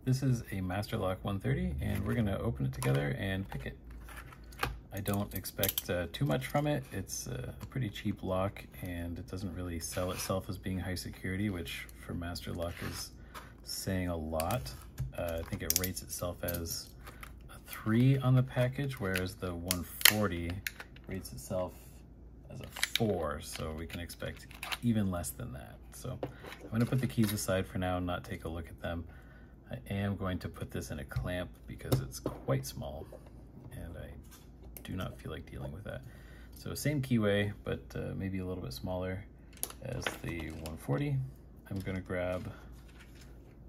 This is a MasterLock 130, and we're gonna open it together and pick it. I don't expect too much from it. It's a pretty cheap lock, and it doesn't really sell itself as being high security, which for MasterLock is saying a lot. I think it rates itself as a 3 on the package, whereas the 140 rates itself as a 4, so we can expect even less than that. So I'm gonna put the keys aside for now and not take a look at them. I am going to put this in a clamp because it's quite small and I do not feel like dealing with that. So same keyway, but maybe a little bit smaller as the 140. I'm gonna grab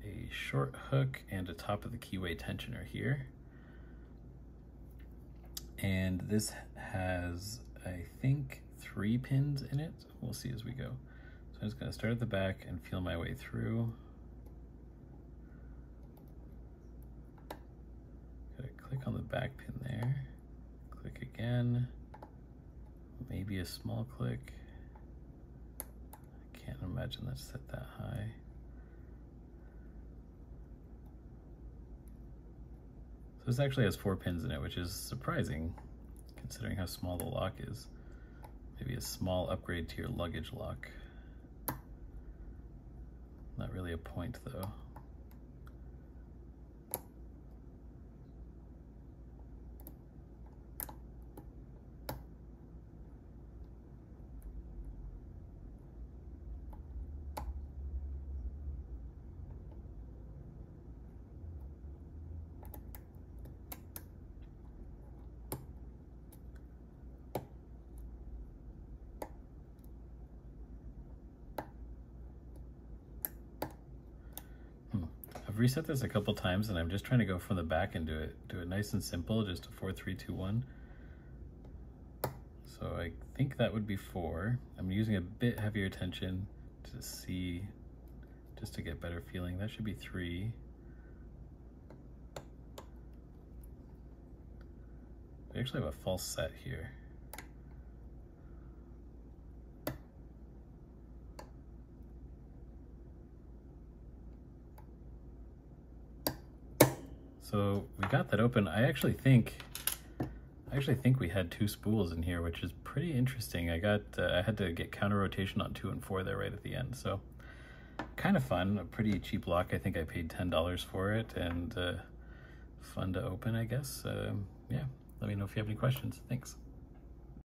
a short hook and a top of the keyway tensioner here. And this has, I think, 3 pins in it. We'll see as we go. So I'm just gonna start at the back and feel my way through. Gotta click on the back pin there. Click again. Maybe a small click. I can't imagine that's set that high. So this actually has 4 pins in it, which is surprising considering how small the lock is. Maybe a small upgrade to your luggage lock. Not really a point though. I've reset this a couple times and I'm just trying to go from the back and do it nice and simple, just a 4, 3, 2, 1. So I think that would be 4. I'm using a bit heavier tension to see, just to get better feeling. That should be 3. We actually have a false set here. So we got that open. I actually think we had 2 spools in here, which is pretty interesting. I had to get counter rotation on 2 and 4 there right at the end. So kind of fun, a pretty cheap lock. I think I paid $10 for it, and fun to open, I guess. Yeah, let me know if you have any questions. Thanks.